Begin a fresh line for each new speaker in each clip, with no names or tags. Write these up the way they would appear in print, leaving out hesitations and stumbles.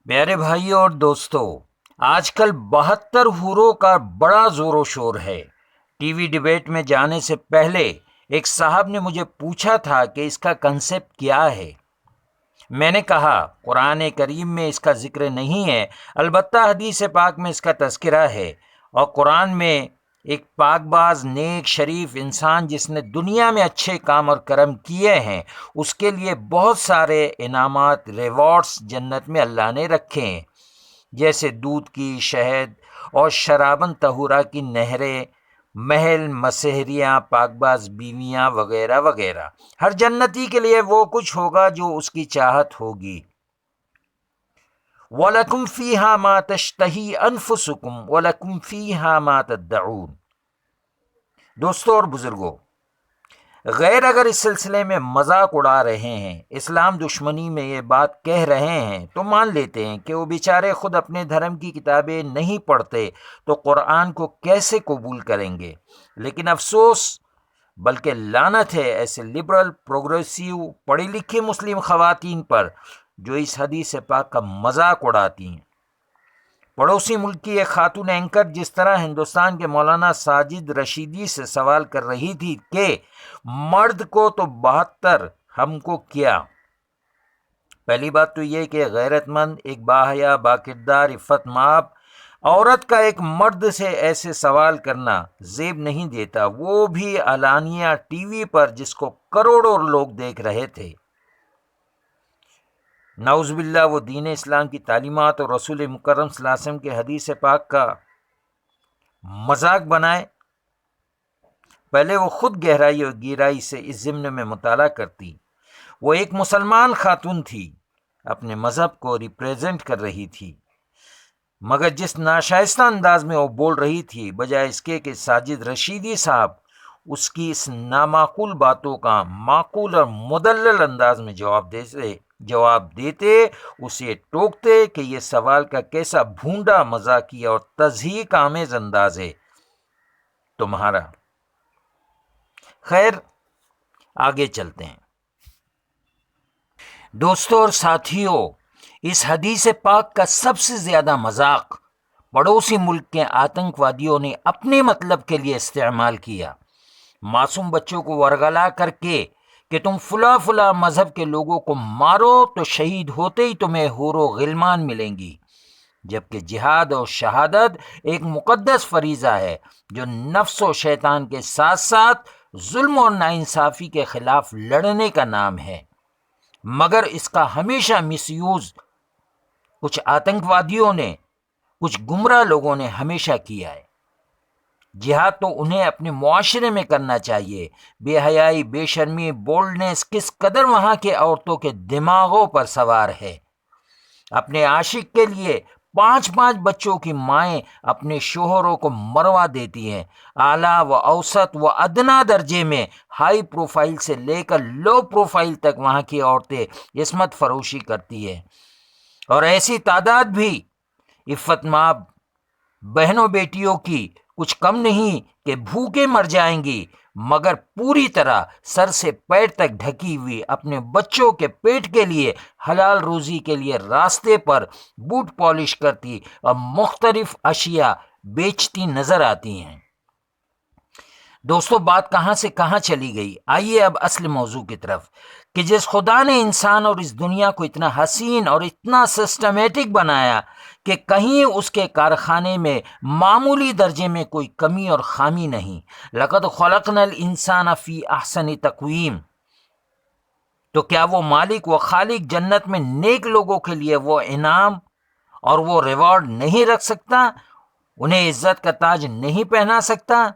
میرے بھائیوں اور دوستوں، آج کل 72 حوروں کا بڑا زور و شور ہے۔ ٹی وی ڈیبیٹ میں جانے سے پہلے ایک صاحب نے مجھے پوچھا تھا کہ اس کا کنسیپٹ کیا ہے۔ میں نے کہا قرآن کریم میں اس کا ذکر نہیں ہے، البتہ حدیث پاک میں اس کا تذکرہ ہے، اور قرآن میں ایک پاک باز نیک شریف انسان جس نے دنیا میں اچھے کام اور کرم کیے ہیں، اس کے لیے بہت سارے انعامات ریوارڈز جنت میں اللہ نے رکھے ہیں، جیسے دودھ کی، شہد اور شرابن طہورہ کی نہریں، محل، مسحریاں، پاک باز بیویاں وغیرہ وغیرہ۔ ہر جنتی کے لیے وہ کچھ ہوگا جو اس کی چاہت ہوگی۔ وَلَكُمْ فِيهَا مَا تَشْتَهِي أَنفُسُكُمْ وَلَكُمْ فِيهَا مَا تَدَّعُونَ۔ دوستوں اور بزرگوں، غیر اگر اس سلسلے میں مذاق اڑا رہے ہیں، اسلام دشمنی میں یہ بات کہہ رہے ہیں، تو مان لیتے ہیں کہ وہ بیچارے خود اپنے دھرم کی کتابیں نہیں پڑھتے تو قرآن کو کیسے قبول کریں گے۔ لیکن افسوس بلکہ لعنت ہے ایسے لبرل، پروگریسیو، پڑھی لکھی مسلم خواتین پر جو اس حدیث پاک کا مذاق اڑاتی ہیں۔ پڑوسی ملک کی ایک خاتون اینکر جس طرح ہندوستان کے مولانا ساجد رشیدی سے سوال کر رہی تھی کہ مرد کو تو 72 ہم کو کیا۔ پہلی بات تو یہ کہ غیرت مند، ایک باحیا، باکردار، عفت مآب عورت کا ایک مرد سے ایسے سوال کرنا زیب نہیں دیتا، وہ بھی علانیہ ٹی وی پر جس کو کروڑوں لوگ دیکھ رہے تھے۔ نعوذ باللہ وہ دین اسلام کی تعلیمات اور رسول مکرم صلی اللہ علیہ وسلم کے حدیث پاک کا مذاق بنائے۔ پہلے وہ خود گہرائی اور گہرائی سے اس ضمن میں مطالعہ کرتی۔ وہ ایک مسلمان خاتون تھی، اپنے مذہب کو ریپریزنٹ کر رہی تھی، مگر جس ناشائستہ انداز میں وہ بول رہی تھی، بجائے اس کے کہ ساجد رشیدی صاحب اس کی اس نامعقول باتوں کا معقول اور مدلل انداز میں جواب دیتے، اسے ٹوکتے کہ یہ سوال کا کیسا بھونڈا، مذاقیہ اور تضحیک آمیز انداز ہے تمہارا۔ خیر، آگے چلتے ہیں۔ دوستوں اور ساتھیوں، اس حدیث پاک کا سب سے زیادہ مذاق پڑوسی ملک کے آتنکوادیوں نے اپنے مطلب کے لیے استعمال کیا۔ معصوم بچوں کو ورگلا کر کے کہ تم فلاں فلاں مذہب کے لوگوں کو مارو تو شہید ہوتے ہی تمہیں حور و غلمان ملیں گی، جبکہ جہاد اور شہادت ایک مقدس فریضہ ہے جو نفس و شیطان کے ساتھ ساتھ ظلم اور ناانصافی کے خلاف لڑنے کا نام ہے، مگر اس کا ہمیشہ مس یوز کچھ آتنکوادیوں نے، کچھ گمراہ لوگوں نے ہمیشہ کیا ہے۔ جہاد تو انہیں اپنے معاشرے میں کرنا چاہیے۔ بے حیائی، بے شرمی، بولڈنس کس قدر وہاں کے عورتوں کے دماغوں پر سوار ہے۔ اپنے عاشق کے لیے 5 بچوں کی مائیں اپنے شوہروں کو مروا دیتی ہیں۔ اعلیٰ و اوسط و ادنا درجے میں ہائی پروفائل سے لے کر لو پروفائل تک وہاں کی عورتیں عصمت فروشی کرتی ہیں، اور ایسی تعداد بھی عفت مآب بہنوں بیٹیوں کی کچھ کم نہیں کہ بھوکے مر جائیں گی، مگر پوری طرح سر سے پیر تک ڈھکی ہوئی اپنے بچوں کے پیٹ کے لیے، حلال روزی کے لیے راستے پر بوٹ پالش کرتی اور مختلف اشیاء بیچتی نظر آتی ہیں۔ دوستو، بات کہاں سے کہاں چلی گئی؟ آئیے اب اصل موضوع کی طرف، کہ جس خدا نے انسان اور اس دنیا کو اتنا حسین اور اتنا سسٹمیٹک بنایا کہ کہیں اس کے کارخانے میں معمولی درجے میں کوئی کمی اور خامی نہیں۔ لَقَدْ خَلَقْنَا الْإِنسَانَ فِي أَحْسَنِ تَقْوِيمٍ، تو کیا وہ مالک و خالق جنت میں نیک لوگوں کے لیے وہ انعام اور وہ ریوارڈ نہیں رکھ سکتا؟ انہیں عزت کا تاج نہیں پہنا سکتا؟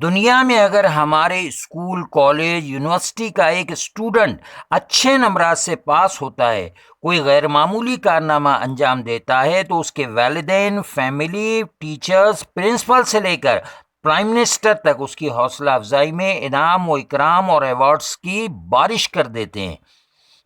دنیا میں اگر ہمارے اسکول، کالج، یونیورسٹی کا ایک اسٹوڈنٹ اچھے نمبرات سے پاس ہوتا ہے، کوئی غیر معمولی کارنامہ انجام دیتا ہے، تو اس کے والدین، فیملی، ٹیچرز، پرنسپل سے لے کر پرائم منسٹر تک اس کی حوصلہ افزائی میں انعام و اکرام اور ایوارڈز کی بارش کر دیتے ہیں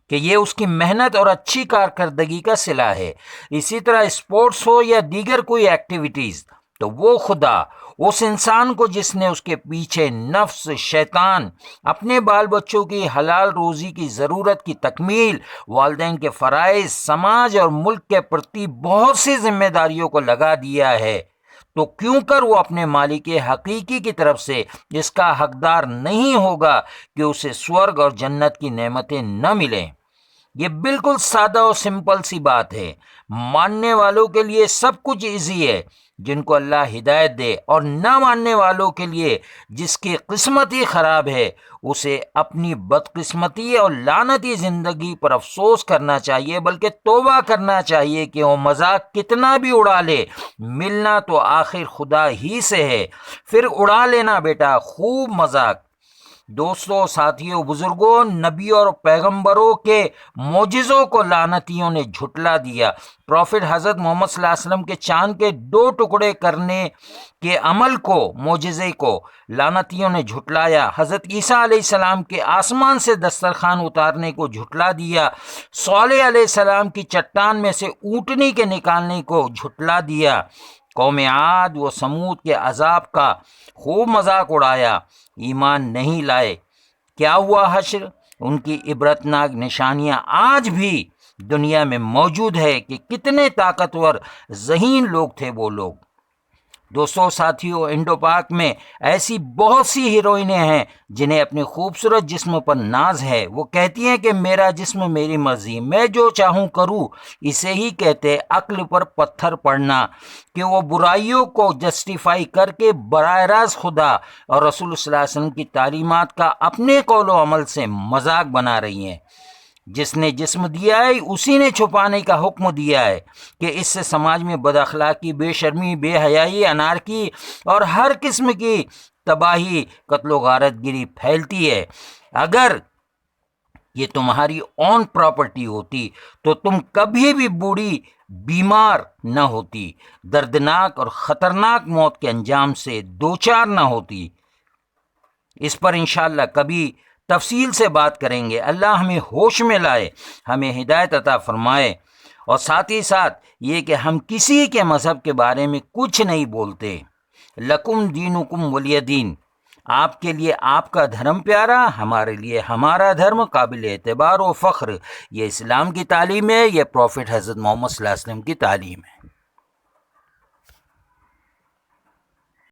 کہ یہ اس کی محنت اور اچھی کارکردگی کا صلہ ہے۔ اسی طرح اسپورٹس ہو یا دیگر کوئی ایکٹیویٹیز، تو وہ خدا اس انسان کو جس نے اس کے پیچھے نفس، شیطان، اپنے بال بچوں کی حلال روزی کی ضرورت کی تکمیل، والدین کے فرائض، سماج اور ملک کے پرتی بہت سی ذمہ داریوں کو لگا دیا ہے، تو کیوں کر وہ اپنے مالک حقیقی کی طرف سے اس کا حقدار نہیں ہوگا کہ اسے سورگ اور جنت کی نعمتیں نہ ملیں؟ یہ بالکل سادہ اور سمپل سی بات ہے۔ ماننے والوں کے لیے سب کچھ ایزی ہے، جن کو اللہ ہدایت دے، اور نہ ماننے والوں کے لیے جس کی قسمت ہی خراب ہے اسے اپنی بدقسمتی اور لعنتی زندگی پر افسوس کرنا چاہیے، بلکہ توبہ کرنا چاہیے کہ وہ مذاق کتنا بھی اڑا لے، ملنا تو آخر خدا ہی سے ہے، پھر اڑا لینا بیٹا خوب مذاق۔ دوستوں، ساتھیوں، بزرگوں، نبیوں اور پیغمبروں کے معجزوں کو لعنتیوں نے جھٹلا دیا۔ پروفٹ حضرت محمد صلی اللہ علیہ وسلم کے چاند کے 2 ٹکڑے کرنے کے عمل کو، معجزے کو لعنتیوں نے جھٹلایا۔ حضرت عیسیٰ علیہ السلام کے آسمان سے دسترخوان اتارنے کو جھٹلا دیا۔ صالح علیہ السلام کی چٹان میں سے اونٹنی کے نکالنے کو جھٹلا دیا۔ قوم عاد و سمود کے عذاب کا خوب مذاق اڑایا، ایمان نہیں لائے۔ کیا ہوا حشر؟ ان کی عبرتناک نشانیاں آج بھی دنیا میں موجود ہے کہ کتنے طاقتور ذہین لوگ تھے وہ لوگ۔ دوستوں، ساتھیوں، انڈو پاک میں ایسی بہت سی ہیروئنیں ہیں جنہیں اپنے خوبصورت جسم پر ناز ہے۔ وہ کہتی ہیں کہ میرا جسم میری مرضی، میں جو چاہوں کروں۔ اسے ہی کہتے عقل پر پتھر پڑنا، کہ وہ برائیوں کو جسٹیفائی کر کے براہ راست خدا اور رسول صلی اللہ علیہ وسلم کی تعلیمات کا اپنے قول و عمل سے مذاق بنا رہی ہیں۔ جس نے جسم دیا ہے اسی نے چھپانے کا حکم دیا ہے کہ اس سے سماج میں بد اخلاقی، بے شرمی، بے حیائی، انارکی اور ہر قسم کی تباہی، قتل و غارت گری پھیلتی ہے۔ اگر یہ تمہاری اون پراپرٹی ہوتی تو تم کبھی بھی بوڑھی بیمار نہ ہوتی، دردناک اور خطرناک موت کے انجام سے دوچار نہ ہوتی۔ اس پر انشاءاللہ کبھی تفصیل سے بات کریں گے۔ اللہ ہمیں ہوش میں لائے، ہمیں ہدایت عطا فرمائے، اور ساتھ ہی ساتھ یہ کہ ہم کسی کے مذہب کے بارے میں کچھ نہیں بولتے۔ لکم دینکم ولی دین، آپ کے لیے آپ کا دھرم پیارا، ہمارے لیے ہمارا دھرم قابل اعتبار و فخر۔ یہ اسلام کی تعلیم ہے، یہ پروفٹ حضرت محمد صلی اللہ علیہ وسلم کی تعلیم ہے۔